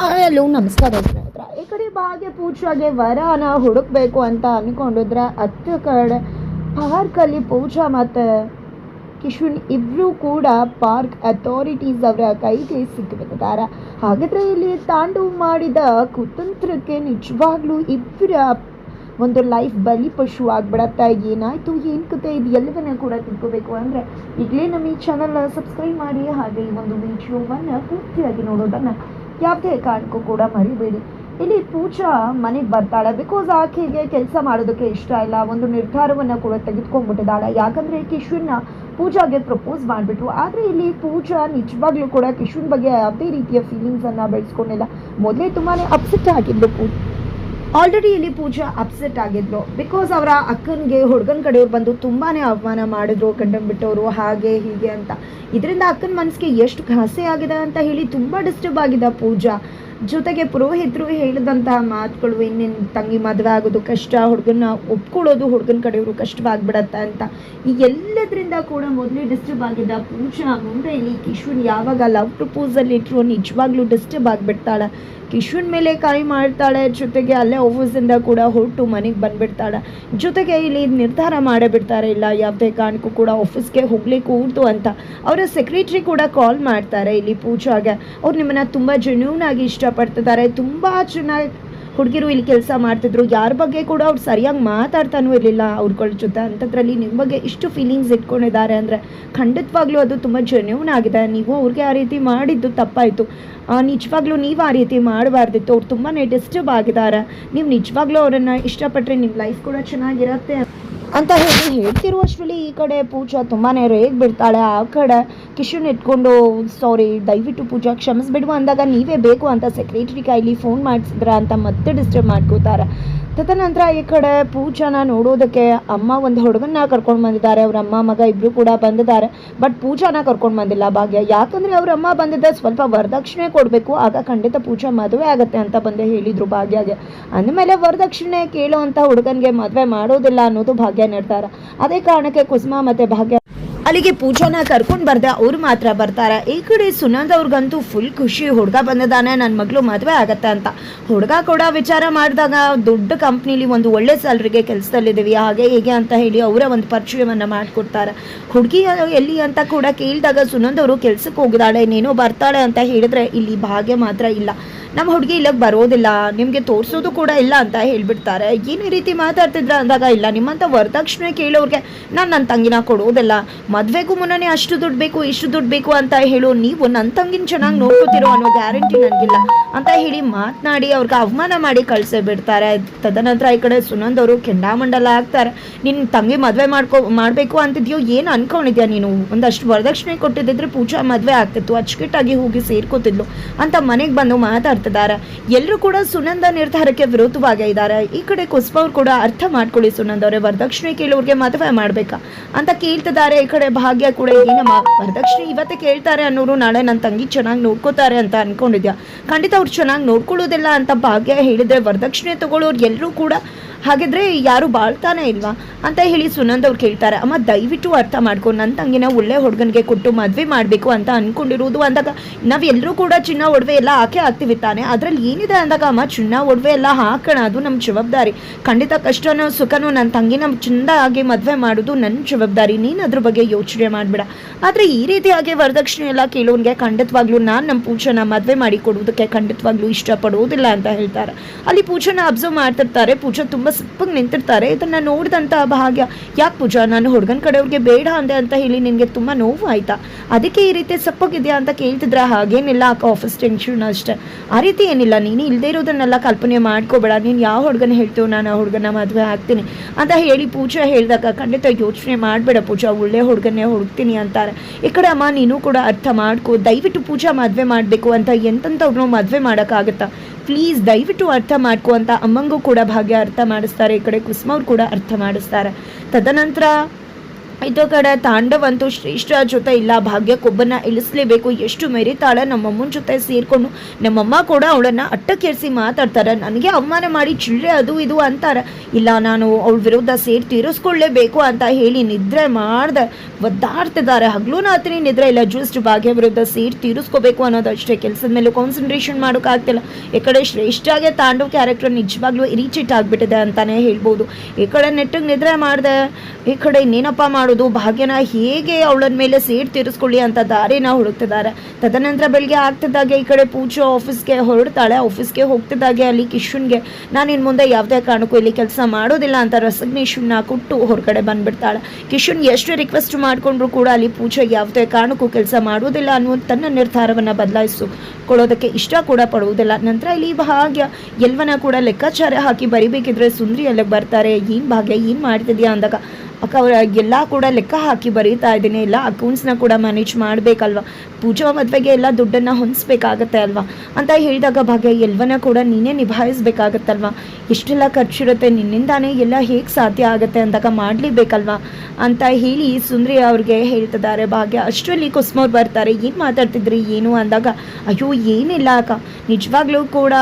Hello ನಮಸ್ಕಾರ ಸ್ನೇಹಿತರ. ಈ ಕಡೆ ಭಾಗ್ಯ ಪೂಜಾಗೆ ವರನ ಹುಡುಕ್ಬೇಕು ಅಂತ ಅಂದ್ಕೊಂಡಿದ್ರೆ ಹತ್ತು ಕಡೆ ಪಾರ್ಕಲ್ಲಿ ಪೂಜಾ ಮತ್ತು ಕಿಶುನ್ ಇಬ್ಬರು ಕೂಡ ಪಾರ್ಕ್ ಅಥಾರಿಟೀಸ್ ಅವರ ಕೈಗೆ ಸಿಕ್ಕಿಬಿಟ್ಟಿದ್ದಾರೆ. ಹಾಗಾದರೆ ಇಲ್ಲಿ ತಾಂಡವ ಮಾಡಿದ ಕುತಂತ್ರಕ್ಕೆ ನಿಜವಾಗ್ಲೂ ಇಬ್ಬರ ಒಂದು ಲೈಫ್ ಬಲಿ ಪಶು ಆಗ್ಬಿಡತ್ತೆ. ಏನಾಯಿತು ಏನು ಕತೆ ಇದು ಎಲ್ಲವನ್ನ ಕೂಡ ತಿಳ್ಕೋಬೇಕು ಅಂದರೆ ಈಗಲೇ ನಮ್ಮ ಈ ಚಾನಲ್ ಸಬ್ಸ್ಕ್ರೈಬ್ ಮಾಡಿ, ಹಾಗೆ ಈ ಒಂದು ವಿಡಿಯೋವನ್ನು ಪೂರ್ತಿಯಾಗಿ ನೋಡೋದನ್ನು ಯಾವುದೇ ಕಾರಣಕ್ಕೂ ಕೂಡ ಮರಿಬೇಡಿ. ಇಲ್ಲಿ ಪೂಜಾ ಮನೆಗೆ ಬರ್ತಾಳೆ. ಬಿಕಾಸ್ ಆಕೆಗೆ ಕೆಲಸ ಮಾಡೋದಕ್ಕೆ ಇಷ್ಟ ಇಲ್ಲ. ಒಂದು ನಿರ್ಧಾರವನ್ನು ಕೂಡ ತೆಗೆದುಕೊಂಡ್ಬಿಟ್ಟಿದ್ದಾಳೆ. ಯಾಕಂದರೆ ಕಿಶುನ್ನ ಪೂಜಾಗೆ ಪ್ರಪೋಸ್ ಮಾಡಿಬಿಟ್ರು. ಆದರೆ ಇಲ್ಲಿ ಪೂಜಾ ನಿಜವಾಗ್ಲೂ ಕೂಡ ಕಿಶುನ್ ಬಗ್ಗೆ ಯಾವುದೇ ರೀತಿಯ ಫೀಲಿಂಗ್ಸನ್ನು ಬೆಳೆಸ್ಕೊಂಡಿಲ್ಲ. ಮೊದಲೇ ತುಂಬಾ ಅಪ್ಸೆಟ್ ಆಗಿದ್ಲು ಆಲ್ರೆಡಿ ಇಲ್ಲಿ ಪೂಜಾ ಅಪ್ಸೆಟ್ ಆಗಿದ್ರು. ಬಿಕಾಸ್ ಅವರ ಅಕ್ಕನಿಗೆ ಹುಡುಗನ ಕಡೆಯವ್ರು ಬಂದು ತುಂಬಾ ಅವಮಾನ ಮಾಡಿದ್ರು, ಗಂಡನ್ ಬಿಟ್ಟವರು ಹಾಗೆ ಹೀಗೆ ಅಂತ. ಇದರಿಂದ ಅಕ್ಕನ ಮನಸ್ಸಿಗೆ ಎಷ್ಟು ಘಾಸೆ ಆಗಿದೆ ಅಂತ ಹೇಳಿ ತುಂಬ ಡಿಸ್ಟರ್ಬ್ ಆಗಿದೆ ಪೂಜಾ. ಜೊತೆಗೆ ಪುರೋಹಿತರು ಹೇಳಿದಂತಹ ಮಾತುಗಳು, ಇನ್ನೇನು ತಂಗಿ ಮದುವೆ ಆಗೋದು ಕಷ್ಟ, ಹುಡುಗನ ಒಪ್ಕೊಳ್ಳೋದು ಹುಡುಗನ ಕಡೆಯವರು ಕಷ್ಟವಾಗ್ಬಿಡತ್ತೆ ಅಂತ, ಈ ಎಲ್ಲದರಿಂದ ಕೂಡ ಮೊದಲೇ ಡಿಸ್ಟರ್ಬ್ ಆಗಿದ್ದ ಪೂಜಾ ಮುಂದೆ ಇಲ್ಲಿ ಕಿಶುನ್ ಯಾವಾಗ ಲವ್ ಪ್ರಪೋಸಲ್ ಇಟ್ಟರು ನಿಜವಾಗ್ಲೂ ಡಿಸ್ಟರ್ಬ್ ಆಗಿಬಿಡ್ತಾಳೆ. ಕಿಶುನ್ ಮೇಲೆ ಕಾಯಿ ಮಾಡ್ತಾಳೆ. ಜೊತೆಗೆ ಅಲ್ಲೇ ಆಫೀಸಿಂದ ಕೂಡ ಹೊರಟು ಮನೆಗೆ ಬಂದುಬಿಡ್ತಾಳೆ. ಜೊತೆಗೆ ಇಲ್ಲಿ ನಿರ್ಧಾರ ಮಾಡೇ ಬಿಡ್ತಾರೆ, ಇಲ್ಲ ಯಾವುದೇ ಕಾರಣಕ್ಕೂ ಕೂಡ ಆಫೀಸ್ಗೆ ಹೋಗ್ಲಿಕ್ಕೆ ಕೂಡ್ತು ಅಂತ. ಅವರ ಸೆಕ್ರೆಟ್ರಿ ಕೂಡ ಕಾಲ್ ಮಾಡ್ತಾರೆ ಇಲ್ಲಿ ಪೂಜಾಗೆ. ಅವ್ರು ನಿಮ್ಮನ್ನು ತುಂಬ ಜೆನ್ಯೂನ್ ಆಗಿ ಇಷ್ಟಪಡ್ತಿದ್ದಾರೆ, ತುಂಬ ಚೆನ್ನಾಗಿ ಹುಡುಗಿರು ಇಲ್ಲಿ ಕೆಲಸ ಮಾಡ್ತಿದ್ರು, ಯಾರ ಬಗ್ಗೆ ಕೂಡ ಅವ್ರು ಸರಿಯಾಗಿ ಮಾತಾಡ್ತಾನೂ ಇರಲಿಲ್ಲ ಅವ್ರಗಳ ಜೊತೆ. ಅಂಥದ್ರಲ್ಲಿ ನಿಮ್ಮ ಬಗ್ಗೆ ಇಷ್ಟು ಫೀಲಿಂಗ್ಸ್ ಇಟ್ಕೊಂಡಿದ್ದಾರೆ ಅಂದರೆ ಖಂಡಿತವಾಗ್ಲೂ ಅದು ತುಂಬ ಜೆನ್ಯೂನ್ ಆಗಿದೆ. ನೀವು ಅವ್ರಿಗೆ ಆ ರೀತಿ ಮಾಡಿದ್ದು ತಪ್ಪಾಯಿತು. ನಿಜವಾಗ್ಲೂ ನೀವು ಆ ರೀತಿ ಮಾಡಬಾರ್ದಿತ್ತು. ಅವ್ರು ತುಂಬಾ ಡಿಸ್ಟರ್ಬ್ ಆಗಿದ್ದಾರೆ. ನೀವು ನಿಜವಾಗ್ಲೂ ಅವರನ್ನು ಇಷ್ಟಪಟ್ಟರೆ ನಿಮ್ಮ ಲೈಫ್ ಕೂಡ ಚೆನ್ನಾಗಿರುತ್ತೆ ಅಂತ ಹೇಳ್ತಿರುವಷ್ಟರಲ್ಲಿ ಈ ಕಡೆ ಪೂಜಾ ತುಂಬಾ ರೇಗ್ ಬಿಡ್ತಾಳೆ. ಆ ಕಡೆ ಕಿಶುನ್ ಇಟ್ಕೊಂಡು ಸಾರಿ ದಯವಿಟ್ಟು ಪೂಜಾ ಕ್ಷಮಿಸ್ಬಿಡುವ ಅಂದಾಗ ನೀವೇ ಬೇಕು ಅಂತ ಸೆಕ್ರೆಟರಿ ಕೈಲಿ ಫೋನ್ ಮಾಡಿಸಿದ್ರ ಅಂತ ಮತ್ತೆ ಡಿಸ್ಟರ್ಬ್ ಮಾಡ್ಕೋತಾರೆ. ತದನಂತರ ಈ ಕಡೆ ಪೂಜಾನ ನೋಡೋದಕ್ಕೆ ಅಮ್ಮ ಒಂದು ಹುಡುಗನ್ನ ಕರ್ಕೊಂಡು ಬಂದಿದ್ದಾರೆ. ಅವ್ರ ಅಮ್ಮ ಮಗ ಇಬ್ಬರು ಕೂಡ ಬಂದಿದ್ದಾರೆ. ಬಟ್ ಪೂಜಾನ ಕರ್ಕೊಂಡು ಬಂದಿಲ್ಲ ಭಾಗ್ಯ. ಯಾಕಂದರೆ ಅವ್ರ ಅಮ್ಮ ಬಂದಿದ್ದೆ ಸ್ವಲ್ಪ ವರದಕ್ಷಿಣೆ ಕೊಡಬೇಕು, ಆಗ ಖಂಡಿತ ಪೂಜಾ ಮದುವೆ ಆಗುತ್ತೆ ಅಂತ ಬಂದು ಹೇಳಿದರು ಭಾಗ್ಯಗೆ. ಅಂದಮೇಲೆ ವರದಕ್ಷಿಣೆ ಕೇಳೋ ಅಂತ ಹುಡುಗನಿಗೆ ಮದುವೆ ಮಾಡೋದಿಲ್ಲ ಅನ್ನೋದು ಭಾಗ್ಯ ನಿರ್ಧಾರ. ಅದೇ ಕಾರಣಕ್ಕೆ ಕುಸುಮ ಮತ್ತು ಭಾಗ್ಯ ಅಲ್ಲಿಗೆ ಪೂಜಾನ ಕರ್ಕೊಂಡು ಬರ್ದೆ ಅವ್ರು ಮಾತ್ರ ಬರ್ತಾರೆ. ಈ ಕಡೆ ಸುನಂದ್ ಅವ್ರಿಗಂತೂ ಫುಲ್ ಖುಷಿ, ಹುಡುಗ ಬಂದಿದ್ದಾನೆ, ನನ್ನ ಮಗಳು ಮದುವೆ ಆಗತ್ತೆ ಅಂತ. ಹುಡುಗ ಕೂಡ ವಿಚಾರ ಮಾಡಿದಾಗ ದೊಡ್ಡ ಕಂಪ್ನಿಲಿ ಒಂದು ಒಳ್ಳೆ ಸ್ಯಾಲ್ರಿಗೆ ಕೆಲಸದಲ್ಲಿದ್ದೀವಿ ಹಾಗೆ ಹೀಗೆ ಅಂತ ಹೇಳಿ ಅವರ ಒಂದು ಪರಿಚಯವನ್ನು ಮಾಡಿಕೊಡ್ತಾರೆ. ಹುಡುಗಿ ಎಲ್ಲಿ ಅಂತ ಕೂಡ ಕೇಳಿದಾಗ ಸುನಂದ್ ಅವರು ಕೆಲಸಕ್ಕೆ ಹೋಗಿದ್ದಾಳೆ, ನೀನೋ ಬರ್ತಾಳೆ ಅಂತ ಹೇಳಿದ್ರೆ ಇಲ್ಲಿ ಭಾಗ್ಯ ಮಾತ್ರ ಇಲ್ಲ, ನಮ್ಮ ಹುಡುಗಿ ಇಲ್ಲಿಗೆ ಬರೋದಿಲ್ಲ, ನಿಮಗೆ ತೋರಿಸೋದು ಕೂಡ ಇಲ್ಲ ಅಂತ ಹೇಳ್ಬಿಡ್ತಾರೆ. ಏನು ರೀತಿ ಮಾತಾಡ್ತಿದ್ರ ಅಂದಾಗ, ಇಲ್ಲ ನಿಮ್ಮಂಥ ವರದಕ್ಷಿಣೆ ಕೇಳೋರಿಗೆ ನಾನು ನನ್ನ ತಂಗಿನ ಕೊಡೋದಿಲ್ಲ, ಮದುವೆಗೂ ಮುನ್ನನೇ ಅಷ್ಟು ದುಡ್ಡು ಬೇಕು ಇಷ್ಟು ದುಡ್ಡು ಬೇಕು ಅಂತ ಹೇಳೋ ನೀವು ನನ್ನ ತಂಗಿನ ಚೆನ್ನಾಗಿ ನೋಡ್ಕೋತಿರೋ ಅನ್ನೋ ಗ್ಯಾರಂಟಿ ನನಗಿಲ್ಲ ಅಂತ ಹೇಳಿ ಮಾತನಾಡಿ ಅವ್ರಿಗೆ ಅವಮಾನ ಮಾಡಿ ಕಳಿಸೇ ಬಿಡ್ತಾರೆ. ತದನಂತರ ಈ ಕಡೆ ಸುನಂದ್ ಅವರು ಕೆಂಡಾಮಂಡಲ ಆಗ್ತಾರೆ. ನಿನ್ನ ತಂಗಿ ಮದುವೆ ಮಾಡಬೇಕು ಅಂತಿದ್ಯೋ, ಏನು ಅನ್ಕೊಂಡಿದ್ಯಾ ನೀನು, ಒಂದಷ್ಟು ವರದಕ್ಷಿಣೆ ಕೊಟ್ಟಿದ್ದಿದ್ರೆ ಪೂಜಾ ಮದುವೆ ಆಗ್ತಿತ್ತು, ಅಚ್ಚುಕಟ್ಟಾಗಿ ಹೋಗಿ ಸೇರ್ಕೋತಿದ್ಲು ಅಂತ ಮನೆಗೆ ಬಂದು ಮಾತಾಡ್ತಿದ್ದಾರೆ. ಎಲ್ಲರೂ ಕೂಡ ಸುನಂದ ನಿರ್ಧಾರಕ್ಕೆ ವಿರೋಧವಾಗೇ ಇದ್ದಾರೆ. ಈ ಕಡೆ ಕುಸುಮ ಅವ್ರು ಕೂಡ ಅರ್ಥ ಮಾಡ್ಕೊಳ್ಳಿ ಸುನಂದ್ ಅವರೇ, ವರದಕ್ಷಿಣೆ ಕೇಳೋರಿಗೆ ಮದುವೆ ಮಾಡ್ಬೇಕಾ ಅಂತ ಕೇಳ್ತಿದ್ದಾರೆ. ಈ ಕಡೆ ಭಾಗ್ಯ ಕೂಡ ಏನಮ್ಮ ವರದಕ್ಷಿಣೆ ಇವತ್ತೇ ಕೇಳ್ತಾರೆ ಅನ್ನೋರು ನಾಳೆ ನನ್ನ ತಂಗಿ ಚೆನ್ನಾಗಿ ನೋಡ್ಕೋತಾರೆ ಅಂತ ಅನ್ಕೊಂಡಿದ್ಯಾ, ಖಂಡಿತ ಅವ್ರು ಚೆನ್ನಾಗಿ ನೋಡ್ಕೊಳ್ಳೋದಿಲ್ಲ ಅಂತ ಭಾಗ್ಯ ಹೇಳಿದ್ರೆ ವರದಕ್ಷಿಣೆ ತಗೊಳ್ಳೋರು ಎಲ್ಲರೂ ಕೂಡ ಹಾಗಿದ್ರೆ ಯಾರು ಬಾಳ್ತಾನೆ ಇಲ್ವಾ ಅಂತ ಹೇಳಿ ಸುನಂದ್ ಅವ್ರು ಕೇಳ್ತಾರೆ. ಅಮ್ಮ ದಯವಿಟ್ಟು ಅರ್ಥ ಮಾಡ್ಕೊಂಡು ನನ್ನ ತಂಗಿನ ಒಳ್ಳೆ ಹುಡುಗನಿಗೆ ಕೊಟ್ಟು ಮದುವೆ ಮಾಡಬೇಕು ಅಂತ ಅಂದ್ಕೊಂಡಿರೋದು ಅಂದಾಗ ನಾವು ಎಲ್ಲರೂ ಕೂಡ ಚಿನ್ನ ಒಡವೆ ಎಲ್ಲ ಹಾಕೇ ಹಾಕ್ತೀವಿ ತಾನೆ, ಅದರಲ್ಲಿ ಏನಿದೆ ಅಂದಾಗ ಅಮ್ಮ ಚಿನ್ನ ಒಡವೆ ಎಲ್ಲ ಹಾಕೋಣ, ಅದು ನಮ್ಮ ಜವಾಬ್ದಾರಿ. ಖಂಡಿತ ಕಷ್ಟನೋ ಸುಖನೋ ನನ್ನ ತಂಗಿನ ಚೆಂದಾಗಿ ಮದುವೆ ಮಾಡೋದು ನನ್ನ ಜವಾಬ್ದಾರಿ, ನೀನು ಅದ್ರ ಬಗ್ಗೆ ಯೋಚನೆ ಮಾಡಬೇಡ. ಆದರೆ ಈ ರೀತಿಯಾಗಿ ವರದಕ್ಷಿಣೆ ಎಲ್ಲ ಕೇಳೋನ್ಗೆ ಖಂಡಿತವಾಗ್ಲೂ ನಾನು ನಮ್ಮ ಪೂಜಾನ ಮದುವೆ ಮಾಡಿ ಕೊಡೋದಕ್ಕೆ ಖಂಡಿತವಾಗ್ಲೂ ಇಷ್ಟಪಡೋದಿಲ್ಲ ಅಂತ ಹೇಳ್ತಾರೆ. ಅಲ್ಲಿ ಪೂಜಾನ ಅಬ್ಸರ್ವ್ ಮಾಡ್ತಿರ್ತಾರೆ. ಪೂಜಾ ತುಂಬ ಸಪ್ಪಗೆ ನಿಂತಿರ್ತಾರೆ. ಇದನ್ನು ನೋಡಿದಂಥ ಭಾಗ್ಯ, ಯಾಕೆ ಪೂಜಾ ನಾನು ಹುಡುಗನ ಕಡೆಯವ್ರಿಗೆ ಬೇಡ ಅಂದೆ ಅಂತ ಹೇಳಿ ನಿನಗೆ ತುಂಬ ನೋವು ಆಯಿತಾ, ಅದಕ್ಕೆ ಈ ರೀತಿ ಸಪ್ಪಗಿದೆಯಾ ಅಂತ ಕೇಳ್ತಿದ್ರೆ, ಹಾಗೇನಿಲ್ಲ ಆಫೀಸ್ ಟೆನ್ಷನ್ ಅಷ್ಟೇ, ಆ ರೀತಿ ಏನಿಲ್ಲ, ನೀನು ಇಲ್ಲದೆ ಇರೋದನ್ನೆಲ್ಲ ಕಲ್ಪನೆ ಮಾಡ್ಕೋಬೇಡ, ನೀನು ಯಾವ ಹುಡುಗನ ಹೇಳ್ತೀವೋ ನಾನು ಆ ಹುಡುಗನ ಮದುವೆ ಆಗ್ತೀನಿ ಅಂತ ಹೇಳಿ ಪೂಜಾ ಹೇಳಿದಾಗ, ಖಂಡಿತ ಯೋಚನೆ ಮಾಡಬೇಡ ಪೂಜಾ, ಒಳ್ಳೆ ಹುಡುಗನ್ನೇ ಹುಡುಕ್ತೀನಿ ಅಂತಾರೆ. ಈ ಕಡೆ ಅಮ್ಮ ನೀನು ಕೂಡ ಅರ್ಥ ಮಾಡ್ಕೋ, ದಯವಿಟ್ಟು ಪೂಜಾ ಮದುವೆ ಮಾಡಬೇಕು ಅಂತ ಎಂತಂಥವ್ರನ್ನೂ ಮದುವೆ ಮಾಡೋಕ್ಕಾಗುತ್ತಾ, ಪ್ಲೀಸ್ ದಯವಿಟ್ಟು ಅರ್ಥ ಮಾಡ್ಕೋ ಅಂತ ಅಮ್ಮಂಗೂ ಕೂಡ ಭಾಗ್ಯ ಅರ್ಥ ಮಾಡಿಸ್ತಾರೆ. ಈ ಕಡೆ ಕುಸುಮ ಅವ್ರು ಕೂಡ ಅರ್ಥ ಮಾಡಿಸ್ತಾರೆ. ತದನಂತರ ಇದು ಕಡೆ ತಾಂಡವ್ ಅಂತೂ ಶ್ರೇಷ್ಠ ಜೊತೆ ಇಲ್ಲ, ಭಾಗ್ಯಕ್ಕೊಬ್ಬನ ಇಳಿಸ್ಲೇಬೇಕು, ಎಷ್ಟು ಮೆರಿತಾಳೆ ನಮ್ಮಮ್ಮನ ಜೊತೆ ಸೇರಿಕೊಂಡು. ನಮ್ಮಮ್ಮ ಕೂಡ ಅವಳನ್ನು ಅಟ್ಟಕ್ಕೇರಿಸಿ ಮಾತಾಡ್ತಾರೆ, ನನಗೆ ಅವಮಾನ ಮಾಡಿ ಚಿಲ್ಲರೆ ಅದು ಇದು ಅಂತಾರೆ. ಇಲ್ಲ, ನಾನು ಅವಳ ವಿರುದ್ಧ ಸೇರಿ ತೀರಿಸ್ಕೊಳ್ಳೇಬೇಕು ಅಂತ ಹೇಳಿ ನಿದ್ರೆ ಮಾಡ್ದೆ ಒದ್ದಾಡ್ತಿದ್ದಾರೆ. ಹಗಲು ರಾತ್ರಿ ನಿದ್ರೆ ಇಲ್ಲ, ಜಸ್ಟ್ ಭಾಗ್ಯ ವಿರುದ್ಧ ಸೇರಿ ತೀರಿಸ್ಕೋಬೇಕು ಅನ್ನೋದಷ್ಟೇ. ಕೆಲಸದ ಮೇಲೆ ಕಾನ್ಸಂಟ್ರೇಷನ್ ಮಾಡೋಕ್ಕಾಗ್ತಿಲ್ಲ. ಈ ಕಡೆ ಶ್ರೇಷ್ಠಾಗೆ ತಾಂಡವ್ ಕ್ಯಾರೆಕ್ಟರ್ ನಿಜವಾಗ್ಲೂ ಇರಿಟೇಟ್ ಆಗಿಬಿಟ್ಟಿದೆ ಅಂತಲೇ ಹೇಳ್ಬೋದು. ಈ ಕಡೆ ನೆಟ್ಟಿಗೆ ನಿದ್ರೆ ಮಾಡಿದೆ, ಈ ಕಡೆ ಇನ್ನೇನಪ್ಪ ಮಾಡೋದು, ಭಾಗ್ಯನ ಹೇಗೆ ಅವಳ ಮೇಲೆ ಸೇಡ್ ತೀರಿಸ್ಕೊಳ್ಳಿ ಅಂತ ದಾರಿನ ಹುಡುಕ್ತಿದ್ದಾರೆ. ತದನಂತರ ಬೆಳಗ್ಗೆ ಆಗ್ತಿದ್ದಾಗೆ ಈ ಕಡೆ ಪೂಜಾ ಆಫೀಸ್ಗೆ ಹೊರಡ್ತಾಳೆ. ಆಫೀಸ್ಗೆ ಹೋಗ್ತಿದ್ದಾಗೆ ಅಲ್ಲಿ ಕಿಶನ್ಗೆ ನಾನು ಇನ್ನು ಮುಂದೆ ಯಾವುದೇ ಕಾರಣಕ್ಕೂ ಇಲ್ಲಿ ಕೆಲಸ ಮಾಡೋದಿಲ್ಲ ಅಂತ ರೆಸಿಗ್ನೇಷನ್ನ ಕೊಟ್ಟು ಹೊರಗಡೆ ಬಂದ್ಬಿಡ್ತಾಳೆ. ಕಿಶನ್ ಎಷ್ಟು ರಿಕ್ವೆಸ್ಟ್ ಮಾಡಿಕೊಂಡ್ರು ಕೂಡ ಅಲ್ಲಿ ಪೂಜಾ ಯಾವುದೇ ಕಾರಣಕ್ಕೂ ಕೆಲಸ ಮಾಡೋದಿಲ್ಲ ಅನ್ನೋ ತನ್ನ ನಿರ್ಧಾರವನ್ನು ಬದಲಾಯಿಸಿಕೊಳ್ಳೋದಕ್ಕೆ ಇಷ್ಟ ಕೂಡ ಪಡುವುದಿಲ್ಲ. ನಂತರ ಇಲ್ಲಿ ಭಾಗ್ಯ ಎಲ್ವನ ಕೂಡ ಲೆಕ್ಕಾಚಾರ ಹಾಕಿ ಬರಿಬೇಕಿದ್ರೆ ಸುಂದ್ರಿ ಅಲ್ಲಿಗೆ ಬರ್ತಾರೆ. ಏನು ಭಾಗ್ಯ ಏನು ಮಾಡ್ತಿದ್ಯಾ ಅಂದಾಗ ಅಕ್ಕ ಅವ್ರ ಎಲ್ಲ ಕೂಡ ಲೆಕ್ಕ ಹಾಕಿ ಬರೀತಾ ಇದ್ದೀನಿ, ಎಲ್ಲ ಅಕೌಂಟ್ಸ್ನ ಕೂಡ ಮ್ಯಾನೇಜ್ ಮಾಡಬೇಕಲ್ವ, ಪೂಜಾ ಮದುವೆಗೆ ಎಲ್ಲ ದುಡ್ಡನ್ನು ಹೊಂದಿಸ್ಬೇಕಾಗತ್ತೆ ಅಲ್ವಾ ಅಂತ ಹೇಳಿದಾಗ ಭಾಗ್ಯ ಎಲ್ವನ ಕೂಡ ನೀನೇ ನಿಭಾಯಿಸ್ಬೇಕಾಗತ್ತಲ್ವ, ಎಷ್ಟೆಲ್ಲ ಖರ್ಚಿರುತ್ತೆ, ನಿನ್ನಿಂದಾನೇ ಎಲ್ಲ ಹೇಗೆ ಸಾಧ್ಯ ಆಗುತ್ತೆ ಅಂದಾಗ ಮಾಡಲೇಬೇಕಲ್ವ ಅಂತ ಹೇಳಿ ಸುಂದ್ರಿ ಅವ್ರಿಗೆ ಹೇಳ್ತಿದ್ದಾರೆ. ಭಾಗ್ಯ ಅಷ್ಟರಲ್ಲಿ ಕುಸ್ಮವ್ರು ಬರ್ತಾರೆ. ಏನು ಮಾತಾಡ್ತಿದ್ರಿ ಏನು ಅಂದಾಗ ಅಯ್ಯೋ ಏನಿಲ್ಲ ಅಕ್ಕ, ನಿಜವಾಗ್ಲೂ ಕೂಡ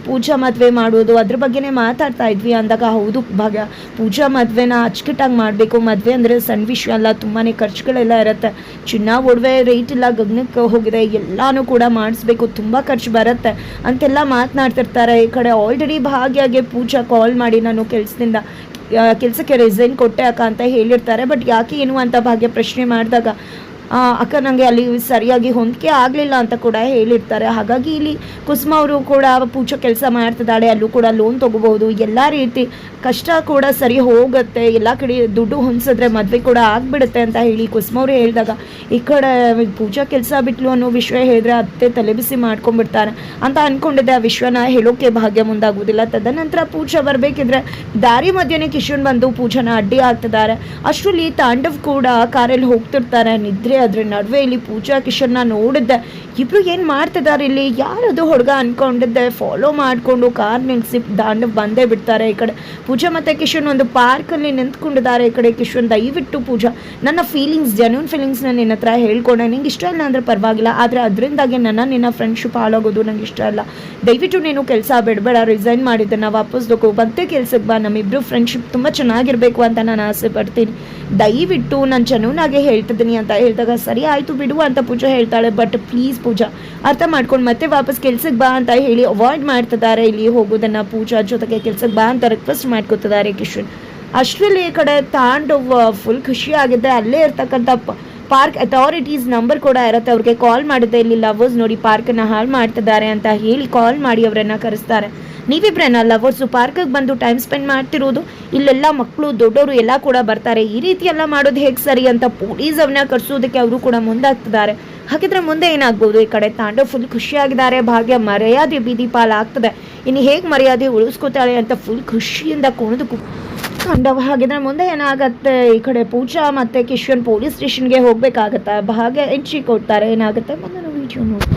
ಪೂಜಾ ಮದುವೆ ಮಾಡೋದು ಅದ್ರ ಬಗ್ಗೆನೇ ಮಾತಾಡ್ತಾ ಇದ್ವಿ ಅಂದಾಗ ಹೌದು ಭಾಗ್ಯ, ಪೂಜಾ ಮದುವೆನ ಅಚ್ಚುಕಟ್ಟಾಗಿ ಮಾಡಬೇಕು, ಮದುವೆ ಅಂದರೆ ಸಣ್ಣ ವಿಷಯ ಅಲ್ಲ, ತುಂಬಾ ಖರ್ಚುಗಳೆಲ್ಲ ಇರುತ್ತೆ, ಚಿನ್ನ ಒಡವೆ ರೇಟ್ ಎಲ್ಲ ಗಗನಕ್ಕೆ ಹೋಗಿದೆ, ಎಲ್ಲಾನು ಕೂಡ ಮಾಡಿಸ್ಬೇಕು, ತುಂಬ ಖರ್ಚು ಬರುತ್ತೆ ಅಂತೆಲ್ಲ ಮಾತನಾಡ್ತಿರ್ತಾರೆ. ಈ ಕಡೆ ಆಲ್ರೆಡಿ ಭಾಗ್ಯಗೆ ಪೂಜಾ ಕಾಲ್ ಮಾಡಿ ನಾನು ಕೆಲಸಕ್ಕೆ ರಿಸೈನ್ ಕೊಟ್ಟೆ ಅಕ್ಕ ಅಂತ ಹೇಳಿರ್ತಾರೆ. ಬಟ್ ಯಾಕೆ ಏನು ಅಂತ ಭಾಗ್ಯ ಪ್ರಶ್ನೆ ಮಾಡಿದಾಗ ಅಕ್ಕ ನನಗೆ ಅಲ್ಲಿ ಸರಿಯಾಗಿ ಹೊಂದಿಕೆ ಆಗಲಿಲ್ಲ ಅಂತ ಕೂಡ ಹೇಳಿರ್ತಾರೆ. ಹಾಗಾಗಿ ಇಲ್ಲಿ ಕುಸುಮ ಅವರು ಕೂಡ ಪೂಜಾ ಕೆಲಸ ಮಾಡ್ತಿದ್ದಾಳೆ, ಅಲ್ಲೂ ಕೂಡ ಲೋನ್ ತೊಗೋಬಹುದು, ಎಲ್ಲ ರೀತಿ ಕಷ್ಟ ಕೂಡ ಸರಿ ಹೋಗುತ್ತೆ, ಎಲ್ಲ ಕಡೆ ದುಡ್ಡು ಹೊಂದಿಸಿದ್ರೆ ಮದುವೆ ಕೂಡ ಆಗಿಬಿಡುತ್ತೆ ಅಂತ ಹೇಳಿ ಕುಸುಮ ಅವರು ಹೇಳಿದಾಗ ಈ ಕಡೆ ಪೂಜಾ ಕೆಲಸ ಬಿಟ್ಲು ಅನ್ನೋ ವಿಷಯ ಹೇಳಿದ್ರೆ ಅತ್ತೆ ತಲೆಬಿಸಿ ಮಾಡ್ಕೊಂಡ್ಬಿಡ್ತಾರೆ ಅಂತ ಅಂದ್ಕೊಂಡಿದ್ದೆ. ಆ ವಿಷಯನ ಹೇಳೋಕ್ಕೆ ಭಾಗ್ಯ ಮುಂದಾಗೋದಿಲ್ಲ. ತದನಂತರ ಪೂಜಾ ಬರಬೇಕಿದ್ರೆ ದಾರಿ ಮಧ್ಯೆನೇ ಕಿಶನ್ ಬಂದು ಪೂಜಾನ ಅಡ್ಡಿ ಆಗ್ತಿದ್ದಾರೆ. ಅಷ್ಟರಲ್ಲಿ ತಾಂಡವ್ ಕೂಡ ಕಾರಲ್ಲಿ ಹೋಗ್ತಿರ್ತಾರೆ. ನಿದ್ರೆ ಅದ್ರ ನಡುವೆ ಇಲ್ಲಿ ಪೂಜಾ ಕಿಶನ್ನ ನೋಡಿದ್ದೆ, ಇಬ್ರು ಏನು ಮಾಡ್ತಿದ್ದಾರೆ ಇಲ್ಲಿ, ಯಾರದು ಹುಡುಗ ಅನ್ಕೊಂಡಿದ್ದೆ, ಫಾಲೋ ಮಾಡಿಕೊಂಡು ಕಾರ್ ನಿಲ್ಲಿಸಿ ತಾಂಡವ್ ಬಂದೇ ಬಿಡ್ತಾರೆ. ಈ ಕಡೆ ಪೂಜಾ ಮತ್ತು ಕಿಶನ್ ಒಂದು ಪಾರ್ಕಲ್ಲಿ ನಿಂತ್ಕೊಂಡಿದ್ದಾರೆ. ಈ ಕಡೆ ಕಿಶನ್ ದಯವಿಟ್ಟು ಪೂಜಾ ನನ್ನ ಫೀಲಿಂಗ್ಸ್ ಜೆನ್ಯೂನ್ ಫೀಲಿಂಗ್ಸ್ನ ನಿನ್ನ ಹತ್ರ ಹೇಳ್ಕೊಂಡೆ, ನಿಂಗೆ ಇಷ್ಟ ಇಲ್ಲ ಅಂದರೆ ಪರವಾಗಿಲ್ಲ, ಆದರೆ ಅದರಿಂದಾಗಿ ನಿನ್ನ ಫ್ರೆಂಡ್ಶಿಪ್ ಹಾಳಾಗೋದು ನಂಗೆ ಇಷ್ಟ ಇಲ್ಲ, ದಯವಿಟ್ಟು ನೀನು ಕೆಲಸ ಬಿಡಬೇಡ, ರಿಸೈನ್ ಮಾಡಿದ್ದನ್ನು ವಾಪಸ್ ತಗೋ, ಮತ್ತೆ ಕೆಲ್ಸಕ್ಕೆ ಬಾ, ನಮ್ಮಿಬ್ಬರು ಫ್ರೆಂಡ್ಶಿಪ್ ತುಂಬ ಚೆನ್ನಾಗಿರಬೇಕು ಅಂತ ನಾನು ಆಸೆ ಪಡ್ತೀನಿ, ದಯವಿಟ್ಟು ನಾನು ಜೆನ್ಯೂನಾಗೆ ಹೇಳ್ತಿದ್ದೀನಿ ಅಂತ ಹೇಳಿದಾಗ ಸರಿ ಆಯಿತು ಬಿಡು ಅಂತ ಪೂಜಾ ಹೇಳ್ತಾಳೆ. ಬಟ್ ಪ್ಲೀಸ್ ಪೂಜಾ ಅರ್ಥ ಮಾಡ್ಕೊಂಡು ಮತ್ತೆ ವಾಪಸ್ ಕೆಲ್ಸಕ್ಕೆ ಬಾ ಅಂತ ಹೇಳಿ ಅವಾಯ್ಡ್ ಮಾಡ್ತಿದ್ದಾರೆ ಇಲ್ಲಿ ಹೋಗೋದನ್ನು. ಪೂಜಾ ಜೊತೆಗೆ ಕೆಲ್ಸಕ್ಕೆ ಬಾ ಅಂತ ರಿಕ್ವೆಸ್ಟ್ ಮಾಡ್ಕೊತಿದ್ದಾರೆ ಕಿಶನ್. ಅಷ್ಟರಲ್ಲಿ ಈ ಕಡೆ ತಾಂಡವ್ ಫುಲ್ ಖುಷಿಯಾಗಿದೆ. ಅಲ್ಲೇ ಇರ್ತಕ್ಕಂಥ ಪಾರ್ಕ್ ಅಥಾರಿಟೀಸ್ ನಂಬರ್ ಕೂಡ ಇರುತ್ತೆ, ಅವ್ರಿಗೆ ಕಾಲ್ ಮಾಡಿದ್ದೆ, ಇಲ್ಲಿ ಲವರ್ಸ್ ನೋಡಿ ಪಾರ್ಕನ್ನು ಹಾಳು ಮಾಡ್ತಿದ್ದಾರೆ ಅಂತ ಹೇಳಿ ಕಾಲ್ ಮಾಡಿ ಅವರನ್ನು ಕರೆಸ್ತಾರೆ. ನೀವಿಬ್ರೇನ ಲವರ್ಸು ಪಾರ್ಕಿಗೆ ಬಂದು ಟೈಮ್ ಸ್ಪೆಂಡ್ ಮಾಡ್ತಿರೋದು, ಇಲ್ಲೆಲ್ಲ ಮಕ್ಕಳು ದೊಡ್ಡವರು ಎಲ್ಲ ಕೂಡ ಬರ್ತಾರೆ, ಈ ರೀತಿ ಎಲ್ಲ ಮಾಡೋದು ಹೇಗೆ ಸರಿ ಅಂತ ಪೊಲೀಸ್ ಅವನ್ನ ಕರ್ಸೋದಕ್ಕೆ ಅವರು ಕೂಡ ಮುಂದಾಗ್ತಿದ್ದಾರೆ. ಹಾಗಿದ್ರೆ ಮುಂದೆ ಏನಾಗ್ಬೋದು? ಈ ಕಡೆ ತಾಂಡವ್ ಫುಲ್ ಖುಷಿಯಾಗಿದ್ದಾರೆ. ಭಾಗ್ಯ ಮರ್ಯಾದೆ ಬೀದಿ ಪಾಲಾಗ್ತದೆ, ಇನ್ನು ಹೇಗೆ ಮರ್ಯಾದೆ ಉಳಿಸ್ಕೋತಾಳೆ ಅಂತ ಫುಲ್ ಖುಷಿಯಿಂದ ಕುಣಿದು ತಾಂಡವ್. ಹಾಗಿದ್ರೆ ಮುಂದೆ ಏನಾಗುತ್ತೆ? ಈ ಕಡೆ ಪೂಜಾ ಮತ್ತು ಕಿಶನ್ ಪೊಲೀಸ್ ಸ್ಟೇಷನ್ಗೆ ಹೋಗಬೇಕಾಗತ್ತೆ. ಭಾಗ್ಯ ಎಂಟ್ರಿ ಕೊಡ್ತಾರೆ. ಏನಾಗುತ್ತೆ ಮುಂದೆ ವಿಡಿಯೋ ನೋಡಿ.